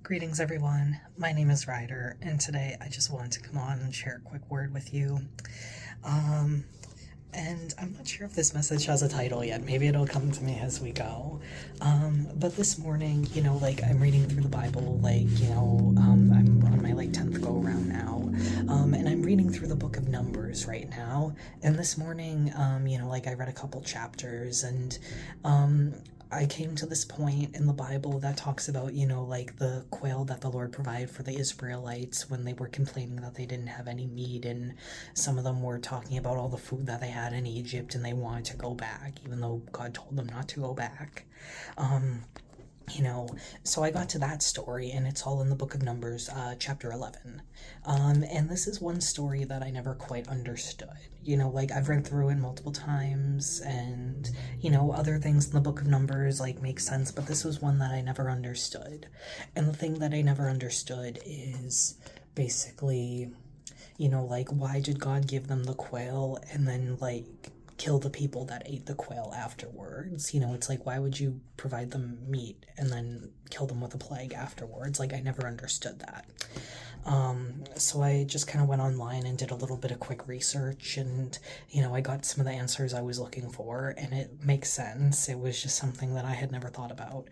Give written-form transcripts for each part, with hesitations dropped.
Greetings, everyone. My name is Ryder, and today I just wanted to come on and share a quick word with you. Um, and I'm not sure if this message has a title yet. Maybe it'll come to me as we go. But this morning, I'm reading through the Bible, I'm on my 10th go around now. And I'm reading through the book of Numbers right now. And this morning, I read a couple chapters, and I came to this point in the Bible that talks about, the quail that the Lord provided for the Israelites when they were complaining that they didn't have any meat, and some of them were talking about all the food that they had in Egypt and they wanted to go back, even though God told them not to go back. Um, so I got to that story, and it's all in the book of Numbers, chapter 11. And this is one story that I never quite understood. I've read through it multiple times, and, other things in the book of Numbers, make sense, but this was one that I never understood. And the thing that I never understood is basically, why did God give them the quail and then, kill the people that ate the quail afterwards? It's why would you provide them meat and then kill them with a plague afterwards? I never understood that. So I just kind of went online and did a little bit of quick research, and I got some of the answers I was looking for, and it makes sense. It was just something that I had never thought about.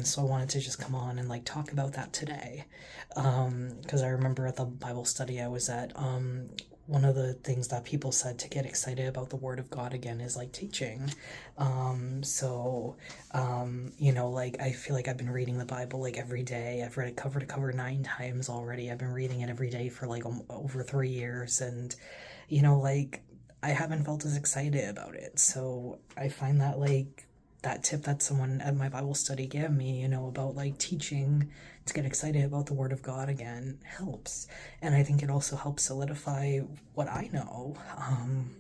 So I wanted to just come on and talk about that today. Because I remember at the Bible study I was at, one of the things that people said to get excited about the Word of God again is teaching. I feel like I've been reading the Bible every day. I've read it cover to cover 9 times already. I've been reading it every day for over 3 years, and I haven't felt as excited about it. So I find that that tip that someone at my Bible study gave me, about teaching to get excited about the Word of God again helps. And I think it also helps solidify what I know. I'm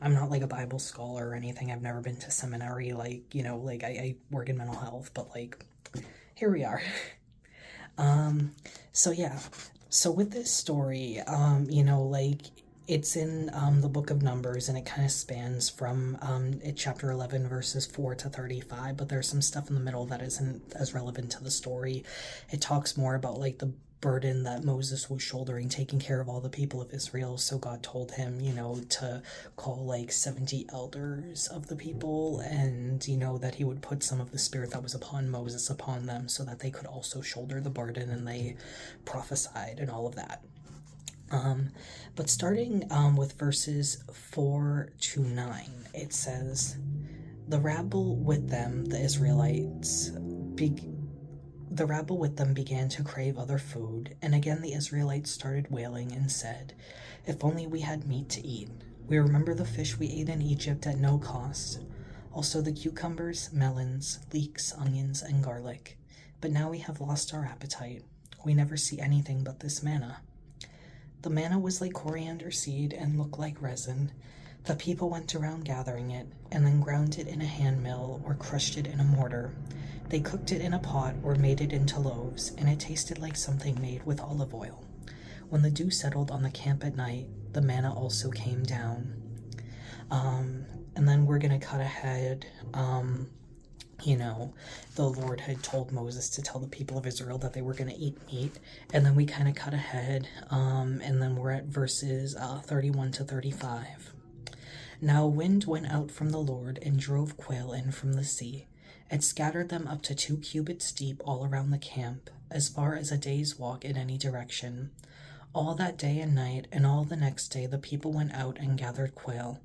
not a Bible scholar or anything. I've never been to seminary. I work in mental health, but here we are. So yeah. So with this story, it's in the book of Numbers, and it kind of spans from chapter 11 verses 4 to 35, but there's some stuff in the middle that isn't as relevant to the story. It talks more about the burden that Moses was shouldering, taking care of all the people of Israel. So God told him, to call 70 elders of the people, and that he would put some of the spirit that was upon Moses upon them so that they could also shoulder the burden, and they prophesied and all of that. But starting with verses 4 to 9, it says, The rabble with them, the Israelites, the rabble with them began to crave other food, and again the Israelites started wailing and said, If only we had meat to eat. We remember the fish we ate in Egypt at no cost, also the cucumbers, melons, leeks, onions, and garlic. But now we have lost our appetite. We never see anything but this manna. The manna was like coriander seed and looked like resin. The people went around gathering it, and then ground it in a hand mill or crushed it in a mortar. They cooked it in a pot or made it into loaves, and it tasted like something made with olive oil. When the dew settled on the camp at night, the manna also came down. And then we're going to cut ahead. The Lord had told Moses to tell the people of Israel that they were going to eat meat. And then we kind of cut ahead, and then we're at verses 31 to 35. Now a wind went out from the Lord and drove quail in from the sea. It scattered them up to 2 cubits deep all around the camp, as far as a day's walk in any direction. All that day and night, and all the next day, the people went out and gathered quail.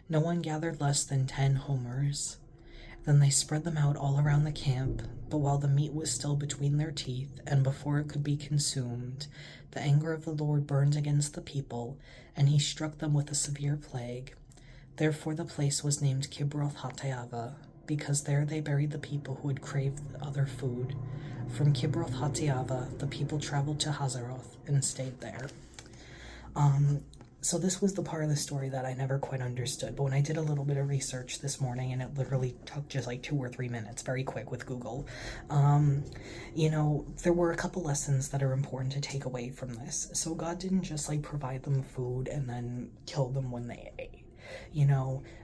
No one gathered less than 10 homers. Then they spread them out all around the camp, but while the meat was still between their teeth, and before it could be consumed, the anger of the Lord burned against the people, and he struck them with a severe plague. Therefore the place was named Kibroth Hattaavah, because there they buried the people who had craved other food. From Kibroth Hattaavah, the people traveled to Hazeroth and stayed there. So this was the part of the story that I never quite understood, but when I did a little bit of research this morning, and it literally took just 2 or 3 minutes, very quick with Google, there were a couple lessons that are important to take away from this. So God didn't just provide them food and then kill them when they ate.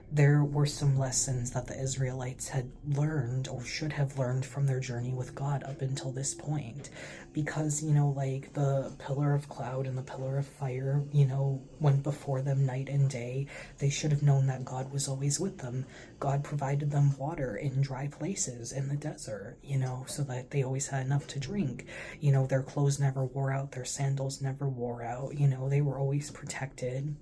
there were some lessons that the Israelites had learned or should have learned from their journey with God up until this point. Because, like the pillar of cloud and the pillar of fire, went before them night and day. They should have known that God was always with them. God provided them water in dry places in the desert, so that they always had enough to drink. Their clothes never wore out, their sandals never wore out, they were always protected.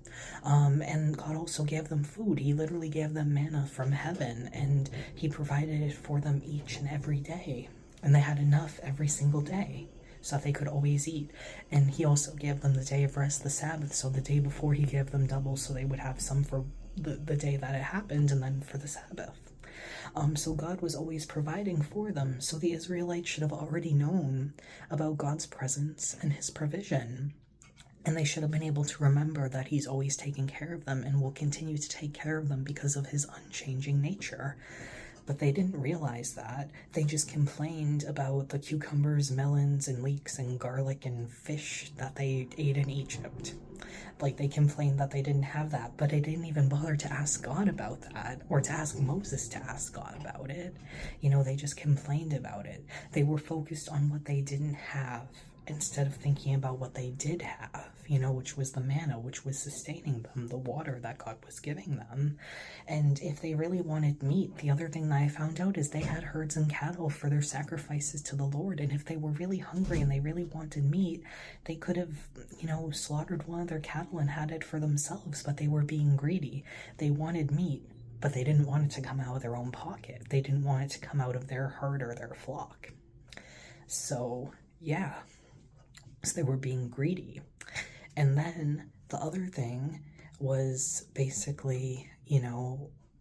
And God also gave them food. He literally gave them manna from heaven, and He provided it for them each and every day. And they had enough every single day, so that they could always eat. And He also gave them the day of rest, the Sabbath, so the day before He gave them double, so they would have some for the day that it happened, and then for the Sabbath. So God was always providing for them, so the Israelites should have already known about God's presence and His provision. And they should have been able to remember that He's always taking care of them and will continue to take care of them because of His unchanging nature. But they didn't realize that. They just complained about the cucumbers, melons, and leeks, and garlic, and fish that they ate in Egypt. Like, they complained that they didn't have that, but they didn't even bother to ask God about that, or to ask Moses to ask God about it. They just complained about it. They were focused on what they didn't have, instead of thinking about what they did have, which was the manna, which was sustaining them, the water that God was giving them. And if they really wanted meat, the other thing that I found out is they had herds and cattle for their sacrifices to the Lord. And if they were really hungry and they really wanted meat, they could have, slaughtered one of their cattle and had it for themselves, but they were being greedy. They wanted meat, but they didn't want it to come out of their own pocket. They didn't want it to come out of their herd or their flock. So, yeah. So they were being greedy. And then the other thing was basically,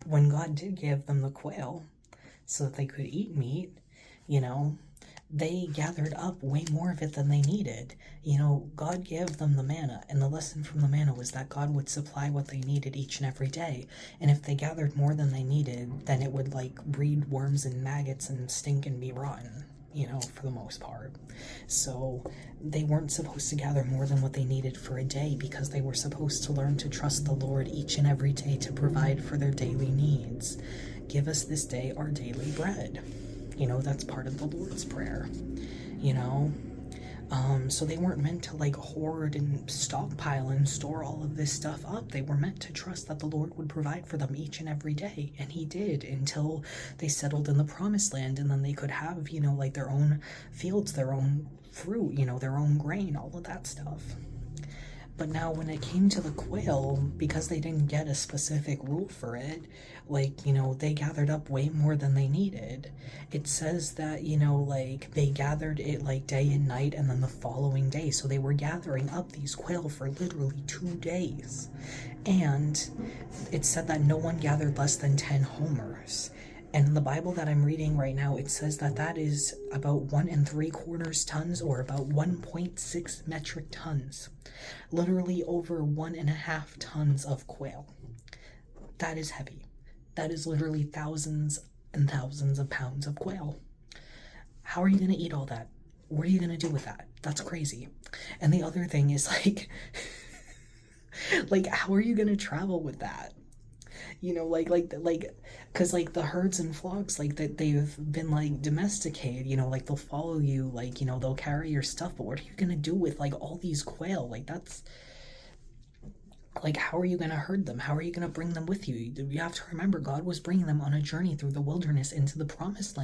when God did give them the quail so that they could eat meat, they gathered up way more of it than they needed. God gave them the manna, and the lesson from the manna was that God would supply what they needed each and every day. And if they gathered more than they needed, then it would breed worms and maggots and stink and be rotten. For the most part. So they weren't supposed to gather more than what they needed for a day, because they were supposed to learn to trust the Lord each and every day to provide for their daily needs. Give us this day our daily bread. That's part of the Lord's Prayer. So they weren't meant to hoard and stockpile and store all of this stuff up. They were meant to trust that the Lord would provide for them each and every day, and He did, until they settled in the promised land, and then they could have their own fields, their own fruit, their own grain, all of that stuff. But now when it came to the quail, because they didn't get a specific rule for it, they gathered up way more than they needed. It says that, they gathered it day and night, and then the following day. So they were gathering up these quail for literally 2 days. And it said that no one gathered less than 10 homers. And in the Bible that I'm reading right now, it says that that is about 1 3/4 tons, or about 1.6 metric tons. Literally over 1.5 tons of quail. That is heavy. That is literally thousands and thousands of pounds of quail. How are you going to eat all that? What are you going to do with that? That's crazy. And the other thing is how are you going to travel with that? Because the herds and flocks, that they've been domesticated, they'll follow you, they'll carry your stuff, but what are you gonna do with all these quail? That's how are you gonna herd them? How are you gonna bring them with you? You have to remember, God was bringing them on a journey through the wilderness into the promised land.